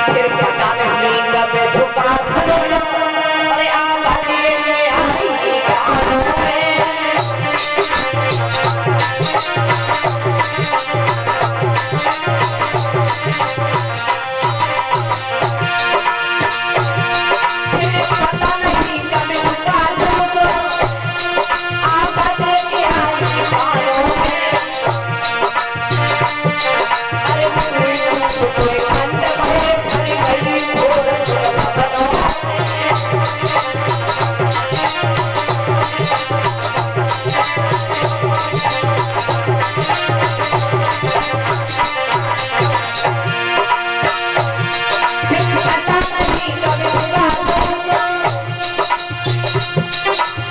फिर पता नहीं कब झुका धनुष, अरे आवाज लेके आई कानों में। फिर पता नहीं कब झुका धनुष, आवाज लेके आई कानों में। अरे कोई खंड भरे भर गई घोर सुरभनों में। फिर पता नहीं कब झुका धनुष,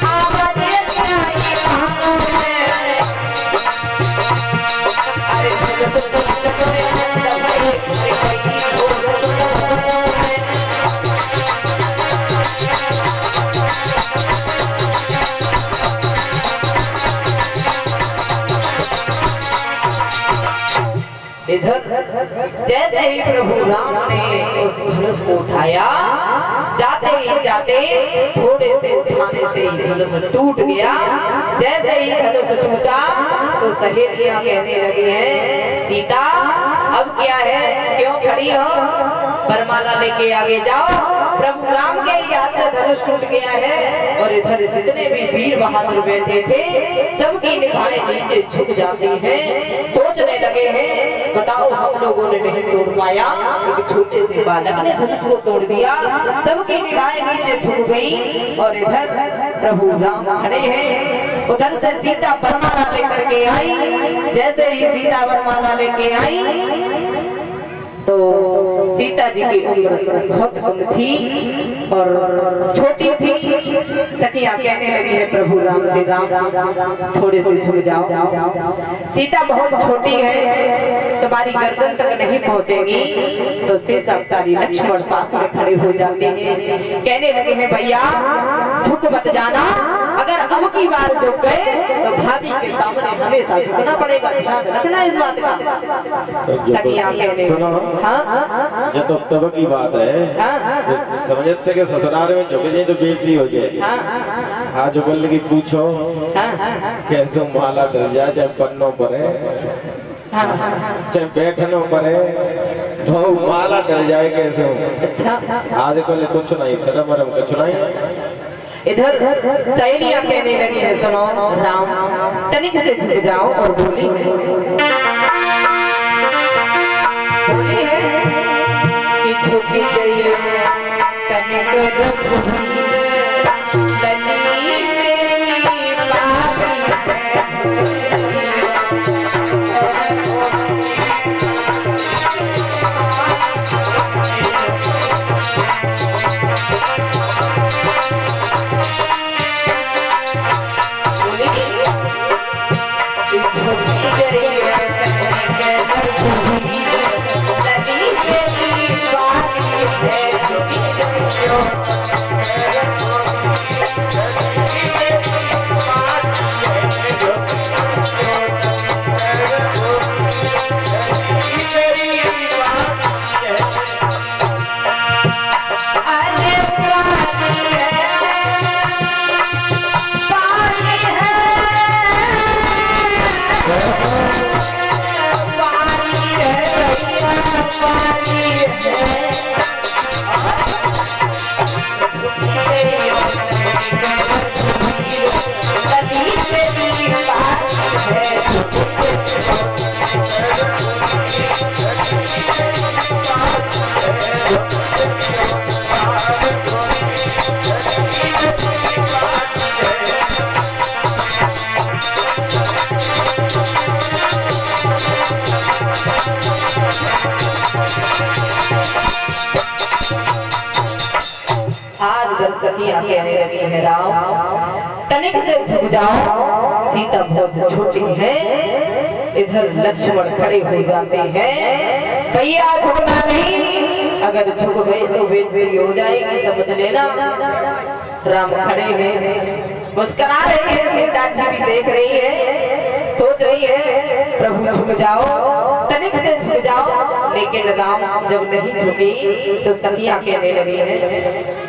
आवाज लेके आई कानों में। अरे धनुष टूट गए खंड भरे भर गई घोर सुरभनों में। इधर जैसे ही प्रभु राम ने उस धनुष को उठाया, जाते ही जाते थोड़े से उठाने से ही धनुष टूट गया। जैसे ही धनुष टूटा तो सहेलियां कहने लगी हैं, सीता अब क्या है, क्यों खड़ी हो, वरमाला लेके आगे जाओ। प्रभु राम के ही हाथ से धनुष टूट गया है और इधर जितने भी वीर बहादुर बैठे थे सबकी निगाहें नीचे झुक जाती हैं। सोचने लगे हैं, बताओ हम लोगों ने नहीं तोड़ पाया, एक छोटे से बालक ने धनुष को तोड़ दिया। सबकी निगाहें नीचे झुक गई और इधर प्रभु राम खड़े हैं। उधर से सीता वरमाला लेकर के आई। जैसे ही सीता वरमाला लेके आई तो सीता जी की उम्र बहुत कम थी और छोटी थी। सखियां कहने लगी है प्रभु राम से, राम थोड़े से झुक जाओ, सीता बहुत छोटी है, तुम्हारी गर्दन तक नहीं पहुंचेगी। तो शेष अवतारी लक्ष्मण पास में खड़े हो जाते हैं, कहने लगे हैं भैया झुक मत जाना, अगर अब की बार झुक गए तो भाभी के सामने हमेशा झुकना पड़ेगा, ध्यान रखना इस बात का। सखियां कहने हाँ जब तो तब की बात है, समझते के ससुराल में झुक जाए तो बेइज्जती हो जाए। हाँ झुकल लगी पूछो कैसे माला डर जाए, चाहे पन्नों पर है चाहे बैठनों पर है, तो माला डर जाए कैसे हो। अच्छा आज कल कुछ नहीं, शर्म वरम कुछ नहीं। इधर सहेलियां कहने लगी है, सुनो राम तनिक से झुक जाओ। और बोली है कि झुक जाइए तनिक रघुवीर, लली मेरी बारी है सखियां कहने लगी है, राम तनिक से झुक जाओ, सीता बहुत छोटी है। इधर लक्ष्मण खड़े हो जाते हैं, भैया झुकना नहीं, अगर झुक गए तो बेइज्जती हो जाएगी, समझ लेना। राम खड़े हैं, मुस्कुरा रही है, सीता जी भी देख रही है, सोच रही है प्रभु झुक जाओ। तनिक से झुक जाओ। लेकिन राम जब नहीं झुकी तो सखियां कहने लगी हैं